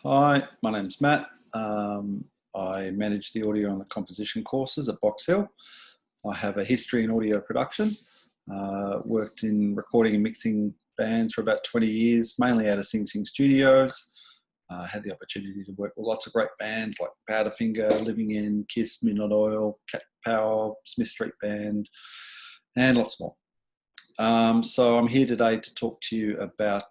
Hi, my name's Matt. I manage the audio and the composition courses at Box Hill. I have a history in audio production, worked in recording and mixing bands for about 20 years, mainly out of Sing Sing Studios. Had the opportunity to work with lots of great bands like Powderfinger, Living End, Kiss, Midnight Oil, Cat Power, Smith Street Band, and lots more. So I'm here today to talk to you about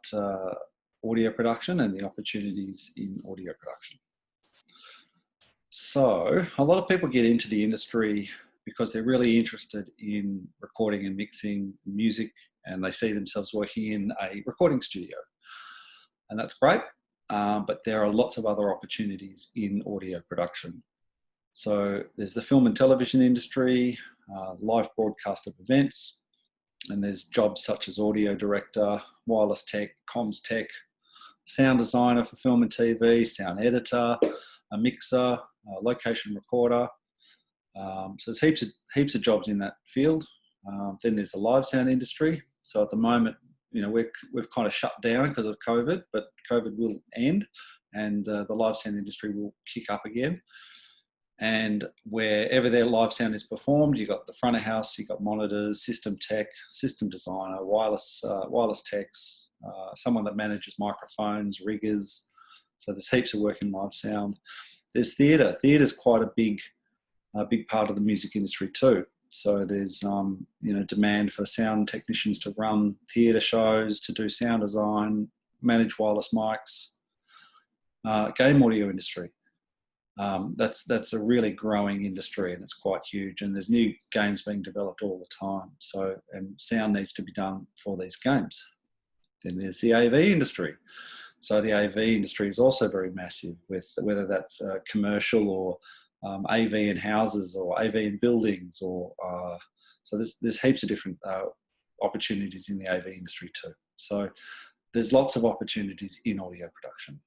audio production and the opportunities in audio production. So a lot of people get into the industry because they're really interested in recording and mixing music, and they see themselves working in a recording studio. And that's great, but there are lots of other opportunities in audio production. So there's the film and television industry, live broadcast of events, and there's jobs such as audio director, wireless tech, comms tech, sound designer for film and TV, sound editor, a mixer, a location recorder. So there's heaps of jobs in that field. Then there's the live sound industry. So at the moment, you know, we've kind of shut down because of COVID, but COVID will end, and the live sound industry will kick up again. And wherever their live sound is performed, you've got the front of house, you've got monitors, system tech, system designer, wireless techs, someone that manages microphones, riggers. So there's heaps of work in live sound. There's theatre. Theatre's quite a big part of the music industry too. So there's demand for sound technicians to run theatre shows, to do sound design, manage wireless mics. Game audio industry. That's a really growing industry, and it's quite huge, and there's new games being developed all the time. So, and sound needs to be done for these games. Then there's the AV industry. So the AV industry is also very massive, with whether that's commercial or AV in houses or AV in buildings, or so there's heaps of different opportunities in the AV industry too. So there's lots of opportunities in audio production.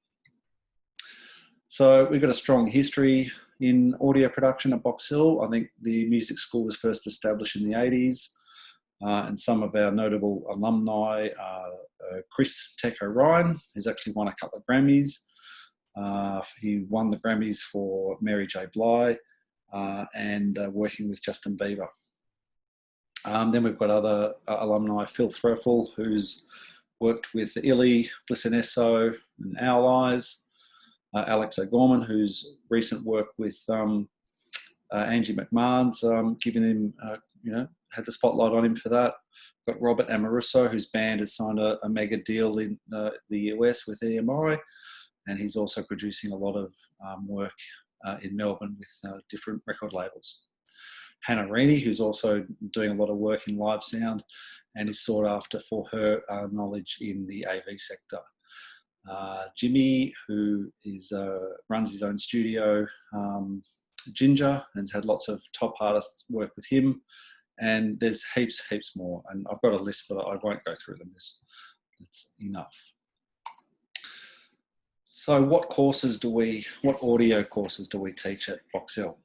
So we've got a strong history in audio production at Box Hill. I think the music school was first established in the 80s, and some of our notable alumni are Chris Tech O'Ryan, who's actually won a couple of Grammys. He won the Grammys for Mary J. Blige and working with Justin Bieber. Then we've got other alumni, Phil Threffel, who's worked with Illy, Bliss and Esso, and Owl Eyes. Alex O'Gorman, whose recent work with Angie McMahon's given him, had the spotlight on him for that. We've got Robert Amoruso, whose band has signed a mega deal in the US with EMI, and he's also producing a lot of work in Melbourne with different record labels. Hannah Reaney, who's also doing a lot of work in live sound and is sought after for her knowledge in the AV sector. Jimmy, who runs his own studio, Ginger, and has had lots of top artists work with him. And there's heaps more. And I've got a list, but I won't go through them. That's enough. So what audio courses do we teach at Box Hill?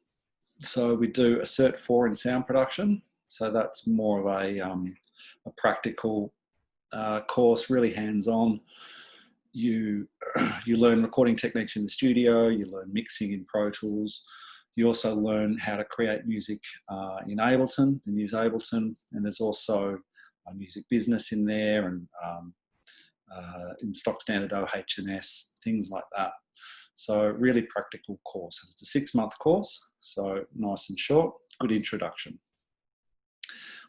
So we do a Cert 4 in sound production. So that's more of a practical course, really hands-on. You learn recording techniques in the studio, you learn mixing in Pro Tools, you also learn how to create music in Ableton and use Ableton, and there's also a music business in there, and in stock standard OH&S, things like that. So really practical course. It's a 6-month course, so nice and short, good introduction.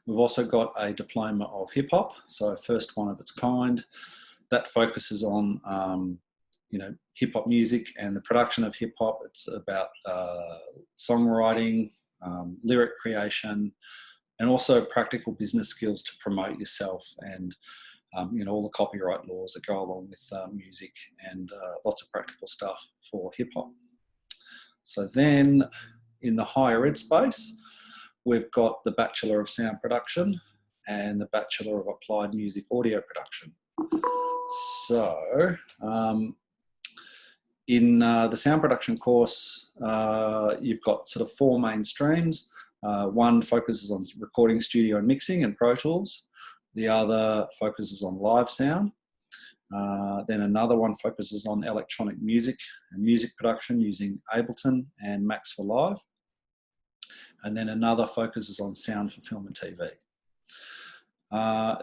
We've also got a diploma of hip hop, so first one of its kind. That focuses on, hip hop music and the production of hip hop. It's about songwriting, lyric creation, and also practical business skills to promote yourself, and all the copyright laws that go along with music, and lots of practical stuff for hip hop. So then, in the higher ed space, we've got the Bachelor of Sound Production and the Bachelor of Applied Music Audio Production. So, in the sound production course, you've got sort of 4 main streams. One focuses on recording studio and mixing and Pro Tools. The other focuses on live sound. Then another one focuses on electronic music and music production using Ableton and Max for Live. And then another focuses on sound for film and TV.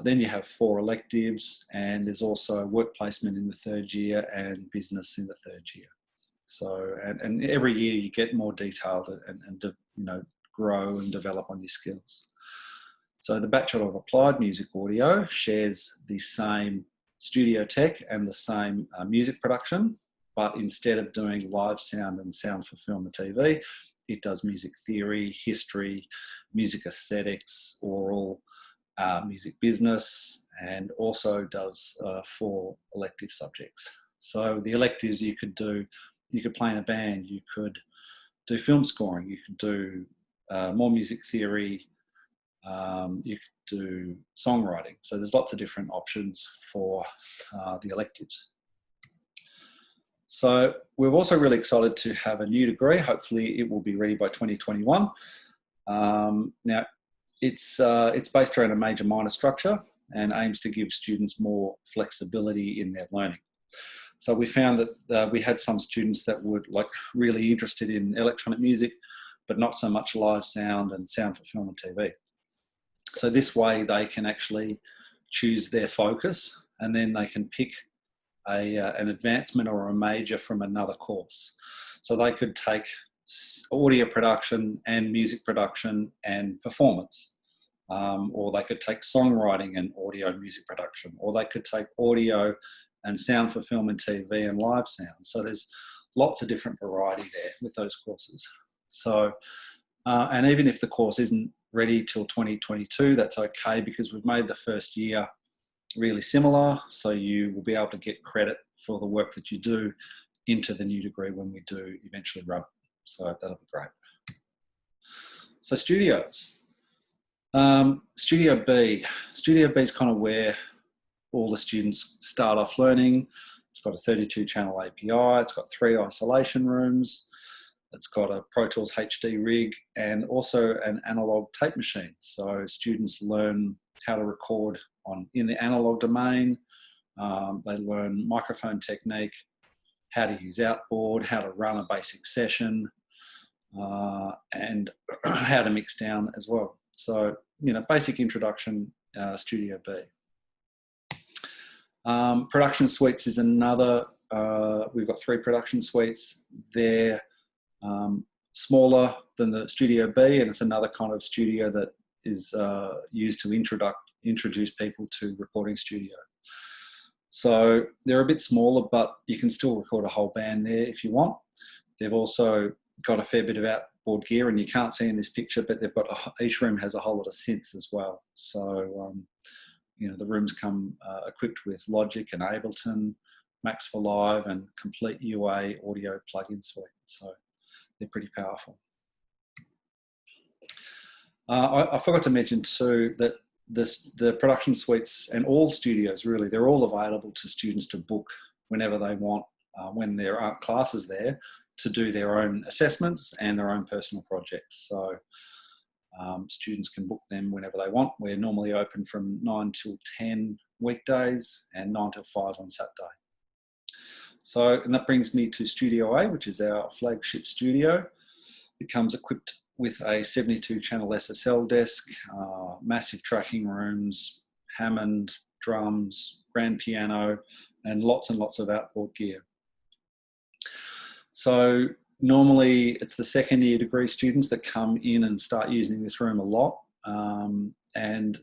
Then you have 4 electives, and there's also work placement in the 3rd year and business in the 3rd year. So, and every year you get more detailed and you know, grow and develop on your skills. So the Bachelor of Applied Music Audio shares the same studio tech and the same music production, but instead of doing live sound and sound for film and TV, it does music theory, history, music aesthetics, oral, music business, and also does 4 elective subjects. So the electives you could play in a band, you could do film scoring, you could do more music theory, you could do songwriting. So there's lots of different options for the electives. So we're also really excited to have a new degree. Hopefully it will be ready by 2021. Now, it's based around a major minor structure and aims to give students more flexibility in their learning. So we found that we had some students that were like really interested in electronic music, but not so much live sound and sound for film and TV. So this way they can actually choose their focus, and then they can pick an advancement or a major from another course. So they could take audio production and music production and performance, or they could take songwriting and audio music production, or they could take audio and sound for film and TV and live sound. So there's lots of different variety there with those courses. So, and even if the course isn't ready till 2022, that's okay, because we've made the first year really similar, so you will be able to get credit for the work that you do into the new degree when we do eventually run. So that'll be great. So studios. Studio B. Studio B is kind of where all the students start off learning. It's got a 32 channel API, it's got 3 isolation rooms, it's got a Pro Tools HD rig, and also an analog tape machine. So students learn how to record in the analog domain. They learn microphone technique, how to use outboard, how to run a basic session, and how to mix down as well. So, you know, basic introduction, Studio B. Production suites is another, we've got 3 production suites. They're smaller than the Studio B, and it's another kind of studio that is used to introduce people to recording studio. So they're a bit smaller, but you can still record a whole band there if you want. They've also got a fair bit of outboard gear, and you can't see in this picture, but they've got each room has a whole lot of synths as well. So you know, the rooms come equipped with Logic and Ableton, Max for Live, and complete UA audio plugin suite. So they're pretty powerful. I forgot to mention too that the production suites and all studios, really, they're all available to students to book whenever they want, when there aren't classes there, to do their own assessments and their own personal projects. So students can book them whenever they want. We're normally open from 9 till 10 weekdays and 9 till 5 on Saturday. So, and that brings me to Studio A, which is our flagship studio. It comes equipped with a 72 channel SSL desk, massive tracking rooms, Hammond, drums, grand piano, and lots of outboard gear. So normally it's the 2nd year degree students that come in and start using this room a lot, and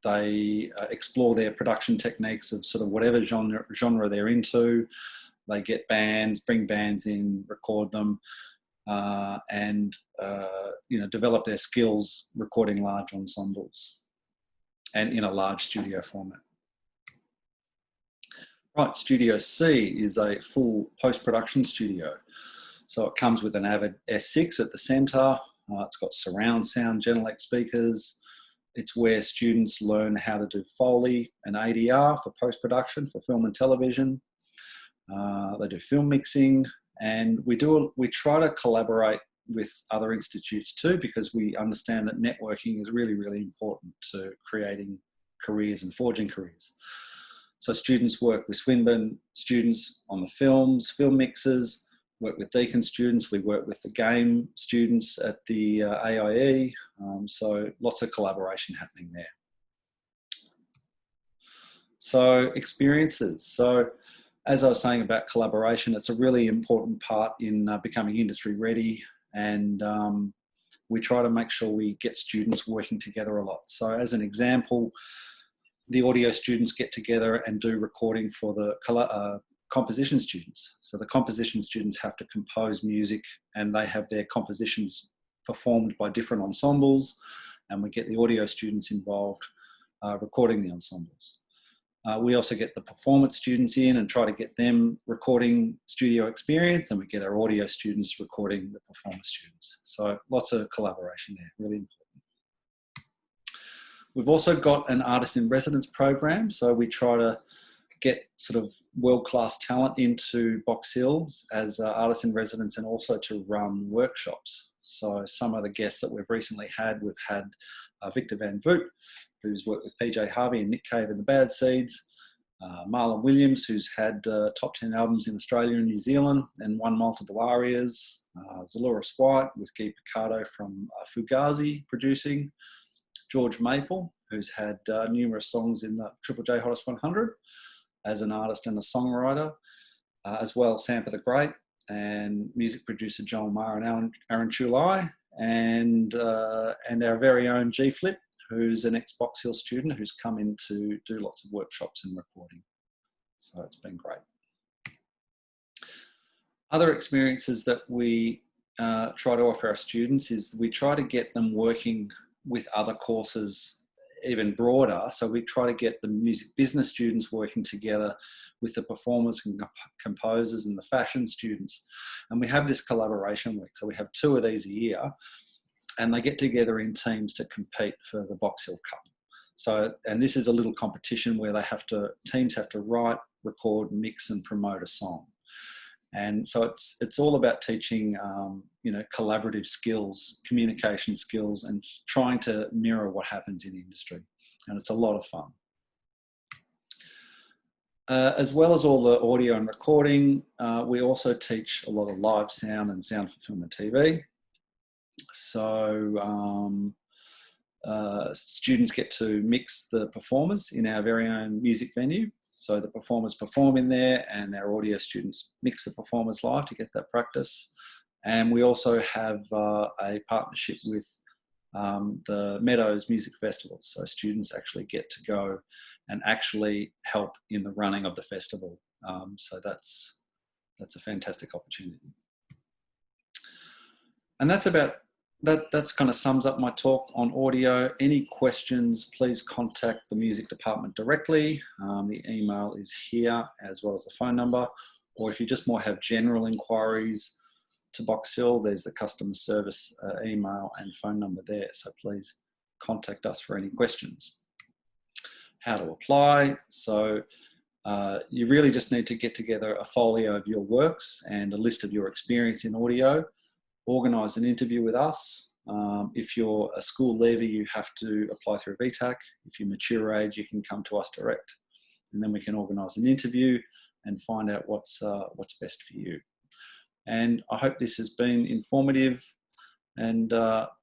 they explore their production techniques of sort of whatever genre they're into. They get bands, bring bands in, record them, and you know, develop their skills recording large ensembles and in a large studio format. Right, Studio C is a full post-production studio. So it comes with an Avid S6 at the centre. It's got surround sound Genelec speakers. It's where students learn how to do Foley and ADR for post-production for film and television. They do film mixing, and we try to collaborate with other institutes too, because we understand that networking is really, really important to creating careers and forging careers. So students work with Swinburne students on the films, film mixers, work with Deakin students, we work with the game students at the AIE, so lots of collaboration happening there. So experiences. So as I was saying about collaboration, it's a really important part in becoming industry ready, and we try to make sure we get students working together a lot. So as an example, the audio students get together and do recording for the composition students. So the composition students have to compose music, and they have their compositions performed by different ensembles, and we get the audio students involved recording the ensembles. We also get the performance students in and try to get them recording studio experience, and we get our audio students recording the performance students. So lots of collaboration there, really important. We've also got an artist in residence program, so we try to get sort of world-class talent into Box Hills as artists in residence, and also to run workshops. So some of the guests that we've recently had, we've had Victor Van Voot, who's worked with PJ Harvey and Nick Cave and the Bad Seeds, Marlon Williams, who's had top 10 albums in Australia and New Zealand and won multiple arias, Zalora White with Guy Picardo from Fugazi producing, George Maple, who's had numerous songs in the Triple J Hottest 100 as an artist and a songwriter, as well Sampa the Great, and music producer Joel Marr and Aaron Chulai, and our very own G Flip, who's an ex-Box Hill student who's come in to do lots of workshops and recording. So it's been great. Other experiences that we try to offer our students is we try to get them working with other courses even broader. So we try to get the music business students working together with the performers and composers and the fashion students. And we have this collaboration week. So we have 2 of these a year, and they get together in teams to compete for the Box Hill Cup. So, and this is a little competition where teams have to write, record, mix and promote a song. And so it's all about teaching, collaborative skills, communication skills, and trying to mirror what happens in industry. And it's a lot of fun. As well as all the audio and recording, we also teach a lot of live sound and sound for film and TV. So students get to mix the performers in our very own music venue. So the performers perform in there, and our audio students mix the performers live to get that practice. And we also have a partnership with the Meadows Music Festival. So students actually get to go and actually help in the running of the festival. So that's a fantastic opportunity. And that's kind of sums up my talk on audio. Any questions, please contact the music department directly. The email is here, as well as the phone number. Or if you just more have general inquiries to Box Hill, there's the customer service email and phone number there. So please contact us for any questions. How to apply. So you really just need to get together a folio of your works and a list of your experience in audio. Organise an interview with us. If you're a school leaver, you have to apply through VTAC. If you're mature age, you can come to us direct, and then we can organise an interview and find out what's best for you. And I hope this has been informative. And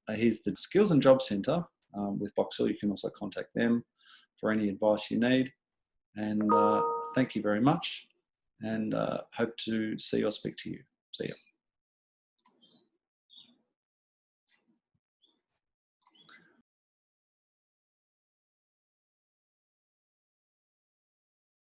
here's the Skills and Job Centre with Box Hill. You can also contact them for any advice you need. And thank you very much, and hope to see or speak to you. See you.